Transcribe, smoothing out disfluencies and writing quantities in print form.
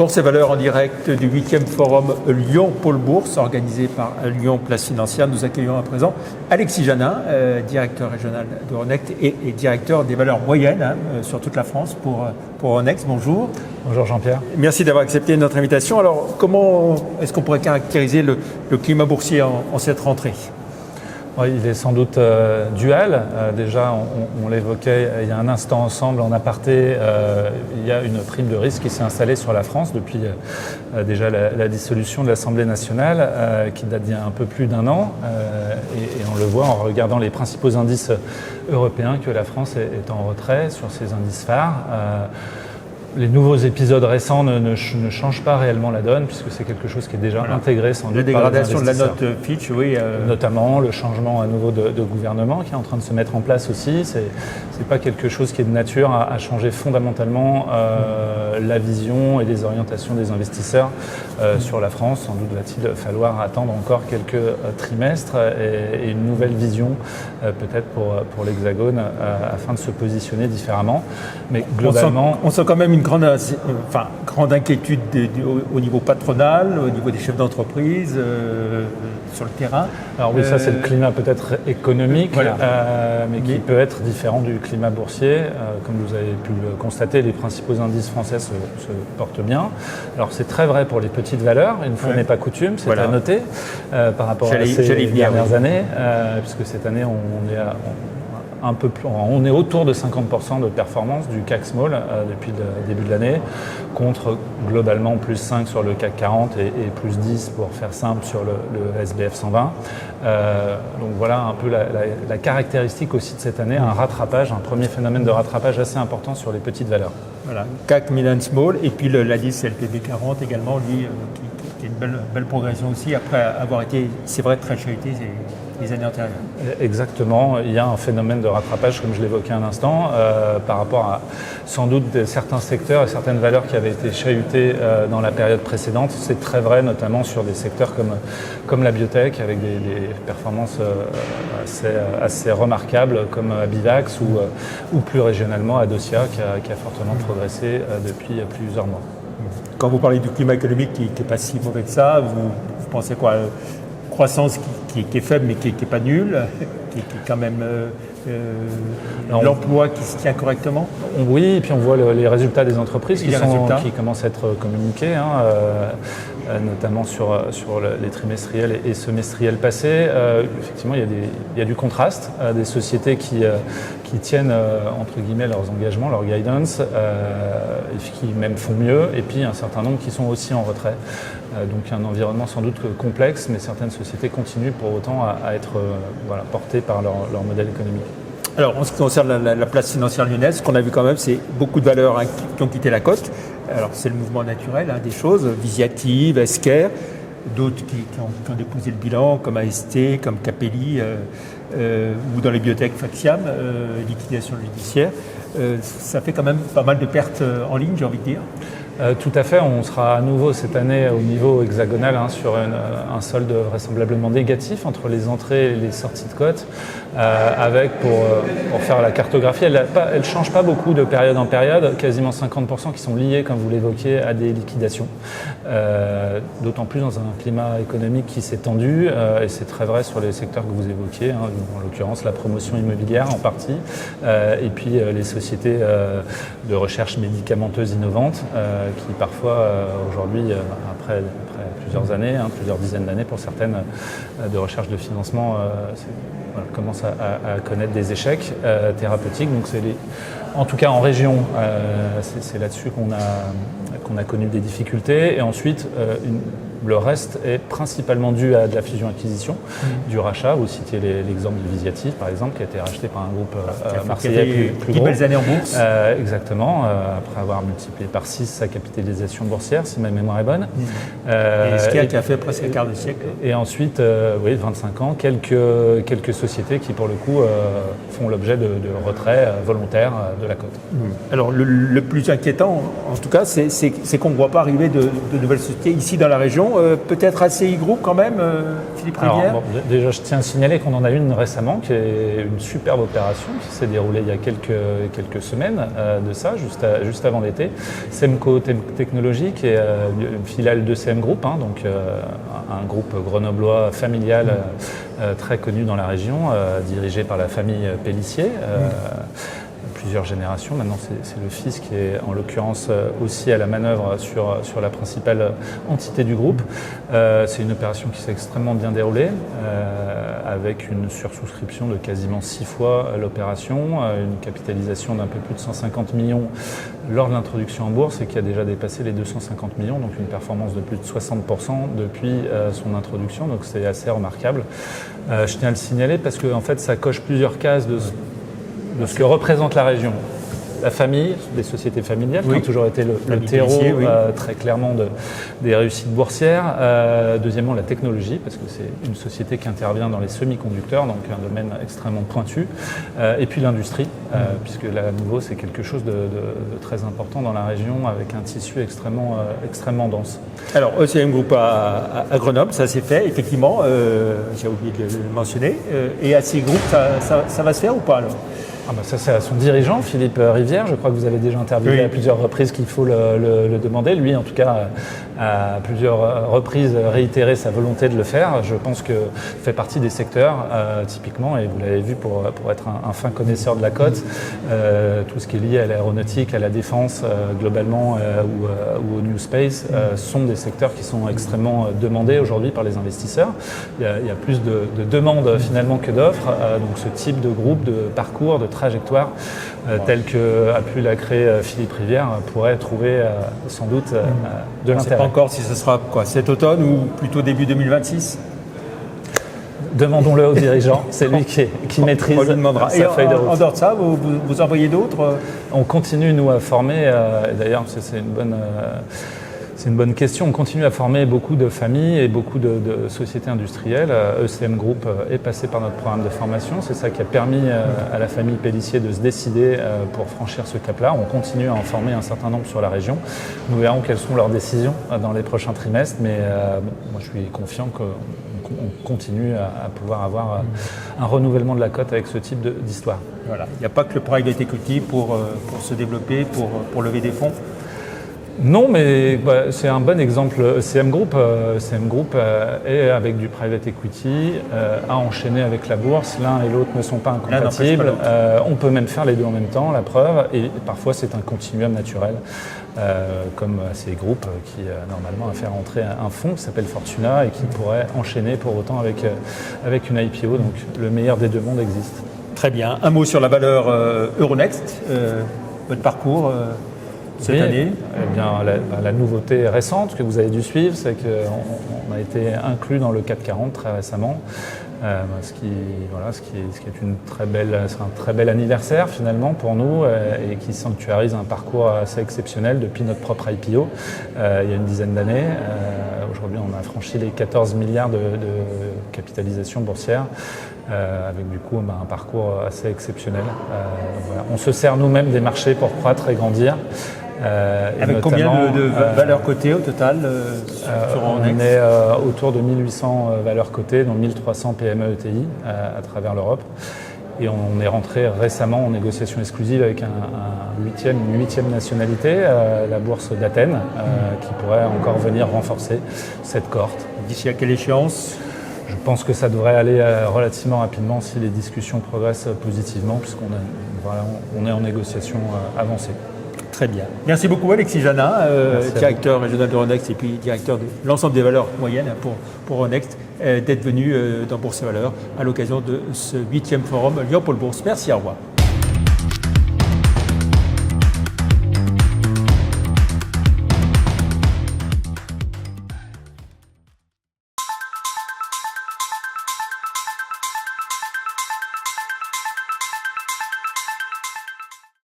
Bourse et Valeurs en direct du 8e forum Lyon Pôle Bourse organisé par Lyon Place Financière. Nous accueillons à présent Alexis Janin, directeur régional d'Euronext et directeur des valeurs moyennes sur toute la France pour Euronext. Bonjour. Bonjour Jean-Pierre. Merci d'avoir accepté notre invitation. Alors comment est-ce qu'on pourrait caractériser le climat boursier en cette rentrée ? Oui, il est sans doute dual. Déjà, on l'évoquait il y a un instant ensemble en aparté. Il y a une prime de risque qui s'est installée sur la France depuis déjà la dissolution de l'Assemblée nationale qui date d'il y a un peu plus d'un an. Et on le voit en regardant les principaux indices européens que la France est en retrait sur ces indices phares. Les nouveaux épisodes récents ne changent pas réellement la donne puisque c'est quelque chose qui est déjà intégré sans doute. La dégradation de la note Fitch, oui. Notamment le changement à nouveau de gouvernement qui est en train de se mettre en place aussi. C'est pas quelque chose qui est de nature à changer fondamentalement la vision et les orientations des investisseurs sur la France. Sans doute va-t-il falloir attendre encore quelques trimestres et une nouvelle vision peut-être pour l'Hexagone afin de se positionner différemment. Mais globalement, on sent quand même une grande inquiétude au niveau patronal, au niveau des chefs d'entreprise, sur le terrain. Alors oui, ça c'est le climat peut-être économique, voilà. Mais qui peut être différent du climat boursier. Comme vous avez pu le constater, les principaux indices français se portent bien. Alors c'est très vrai pour les petites valeurs, une fois n'est pas coutume, c'est à noter par rapport à ces dernières années, puisque cette année on est on est autour de 50% de performance du CAC Small depuis le début de l'année, contre globalement plus 5 sur le CAC 40 et plus 10 pour faire simple sur le SBF 120. Donc voilà un peu la caractéristique aussi de cette année, un rattrapage, un premier phénomène de rattrapage assez important sur les petites valeurs. Voilà, CAC Mid and Small et puis l'indice LPB 40 également, lui, qui a une belle progression aussi après avoir été, c'est vrai, très chahuté les années antérieures. Exactement, il y a un phénomène de rattrapage comme je l'évoquais un instant par rapport à sans doute certains secteurs et certaines valeurs qui avaient été chahutées dans la période précédente. C'est très vrai notamment sur des secteurs comme la biotech avec des performances assez remarquables comme Abivax ou plus régionalement Adocia qui a fortement progressé depuis plusieurs mois. Quand vous parlez du climat économique qui n'est pas si mauvais que ça, vous pensez quoi ? Croissance qui est faible mais qui n'est pas nulle, qui est quand même l'emploi qui se tient correctement. Oui, et puis on voit les résultats des entreprises qui commencent à être communiqués, notamment sur les trimestriels et semestriels passés. Effectivement, il y a du contraste, des sociétés qui tiennent entre guillemets leurs engagements, leur guidance, qui même font mieux, et puis un certain nombre qui sont aussi en retrait. Donc un environnement sans doute complexe, mais certaines sociétés continuent pour autant à être portées par leur modèle économique. Alors en ce qui concerne la place financière lyonnaise, ce qu'on a vu quand même, c'est beaucoup de valeurs qui ont quitté la cote. Alors c'est le mouvement naturel des choses, Visiative, Esker, d'autres qui ont déposé le bilan, comme AST, comme Capelli, ou dans les biotech Faxiam, liquidation judiciaire. Ça fait quand même pas mal de pertes en ligne, j'ai envie de dire. Tout à fait, on sera à nouveau cette année au niveau hexagonal sur un solde vraisemblablement négatif entre les entrées et les sorties de cote, avec pour faire la cartographie, elle ne change pas beaucoup de période en période, quasiment 50% qui sont liés, comme vous l'évoquiez, à des liquidations. D'autant plus dans un climat économique qui s'est tendu, et c'est très vrai sur les secteurs que vous évoquiez, en l'occurrence la promotion immobilière en partie, et puis les sociétés de recherche médicamenteuse innovante, qui parfois aujourd'hui, après plusieurs années, plusieurs dizaines d'années pour certaines, de recherche de financement, commencent à connaître des échecs thérapeutiques. Donc en tout cas en région, c'est là-dessus qu'on a connu des difficultés. Et ensuite, le reste est principalement dû à de la fusion-acquisition, du rachat. Vous citiez l'exemple de Visiative, par exemple, qui a été racheté par un groupe marseillais plus gros. 10 belles années en bourse. Exactement, après avoir multiplié par 6 sa capitalisation boursière, si ma mémoire est bonne. Et ce qui a fait presque un quart de siècle. Et ensuite, 25 ans, quelques sociétés qui, pour le coup, font l'objet de retrait volontaire de la cote. Alors, le plus inquiétant, en tout cas, c'est qu'on ne voit pas arriver de nouvelles sociétés ici dans la région. opération. Peut-être ACI Group quand même, Philippe Rivière. Déjà, je tiens à signaler qu'on en a une récemment, qui est une superbe opération qui s'est déroulée il y a quelques semaines de ça, juste avant l'été. Semco Technologies, qui est une filiale de CM Group, donc un groupe grenoblois familial très connu dans la région, dirigé par la famille Pellissier. Plusieurs générations. Maintenant, c'est le fils qui est en l'occurrence aussi à la manœuvre sur la principale entité du groupe. C'est une opération qui s'est extrêmement bien déroulée, avec une sursouscription de quasiment 6 fois l'opération, une capitalisation d'un peu plus de 150 millions lors de l'introduction en bourse et qui a déjà dépassé les 250 millions, donc une performance de plus de 60% depuis son introduction, donc c'est assez remarquable. Je tiens à le signaler parce que en fait, ça coche plusieurs cases de ce que représente la région. La famille, des sociétés familiales, qui ont toujours été le terreau très clairement des réussites boursières. Deuxièmement, la technologie, parce que c'est une société qui intervient dans les semi-conducteurs, donc un domaine extrêmement pointu. Et puis l'industrie, puisque là, à nouveau, c'est quelque chose de très important dans la région, avec un tissu extrêmement dense. Alors, ECM Group à Grenoble, ça s'est fait, effectivement, j'ai oublié de le mentionner. Et ACI Group, ça va se faire ou pas alors ? Ça, c'est à son dirigeant, Philippe Rivière. Je crois que vous avez déjà interviewé à plusieurs reprises qu'il faut le demander. Lui, en tout cas, a à plusieurs reprises réitéré sa volonté de le faire. Je pense que fait partie des secteurs, typiquement, et vous l'avez vu pour être un fin connaisseur de la cote, tout ce qui est lié à l'aéronautique, à la défense, globalement, ou au New Space, sont des secteurs qui sont extrêmement demandés aujourd'hui par les investisseurs. Il y a plus de demandes finalement que d'offres. Donc ce type de groupe, de parcours, de trajectoire telle qu'a pu la créer Philippe Rivière pourrait trouver sans doute de l'intérêt. On ne sait pas encore si ce sera cet automne ou plutôt début 2026. Demandons-le aux dirigeants, c'est lui qui maîtrise sa feuille de route. En dehors de ça, vous envoyez d'autres ? On continue, nous, à former. D'ailleurs, c'est une bonne question. On continue à former beaucoup de familles et beaucoup de sociétés industrielles. ECM Group est passé par notre programme de formation. C'est ça qui a permis à la famille Pellissier de se décider pour franchir ce cap-là. On continue à en former un certain nombre sur la région. Nous verrons quelles sont leurs décisions dans les prochains trimestres. Mais moi, je suis confiant qu'on continue à pouvoir avoir un renouvellement de la cote avec ce type d'histoire. Voilà. Il n'y a pas que le private equity pour se développer, pour lever des fonds. Non, mais c'est un bon exemple. CM Group est avec du private equity, a enchaîné avec la bourse. L'un et l'autre ne sont pas incompatibles. On peut même faire les deux en même temps, la preuve. Et parfois, c'est un continuum naturel, comme ces groupes qui, normalement, a fait rentrer un fonds qui s'appelle Fortuna et qui pourrait enchaîner pour autant avec une IPO. Donc, le meilleur des deux mondes existe. Très bien. Un mot sur la valeur Euronext, votre parcours cette année. Eh bien, la nouveauté récente que vous avez dû suivre, c'est qu'on a été inclus dans le CAC 40 très récemment, ce qui est un très bel anniversaire finalement pour nous et qui sanctuarise un parcours assez exceptionnel depuis notre propre IPO il y a une dizaine d'années. Aujourd'hui, on a franchi les 14 milliards de capitalisation boursière. Avec du coup un parcours assez exceptionnel. Voilà. On se sert nous-mêmes des marchés pour croître et grandir. Avec combien de valeurs cotées au total sur On est autour de 1800 valeurs cotées, dont 1300 PME ETI à travers l'Europe. Et on est rentré récemment en négociation exclusive avec une huitième nationalité, la bourse d'Athènes, qui pourrait encore venir renforcer cette cohorte. D'ici à quelle échéance ? Je pense que ça devrait aller relativement rapidement si les discussions progressent positivement, puisqu'on est en négociation avancée. Très bien. Merci beaucoup Alexis Janin, directeur régional de Euronext et puis directeur de l'ensemble des valeurs moyennes pour Euronext, d'être venu dans Bourse et Valeurs à l'occasion de ce 8e forum Lyon Pôle Bourse. Merci, au revoir.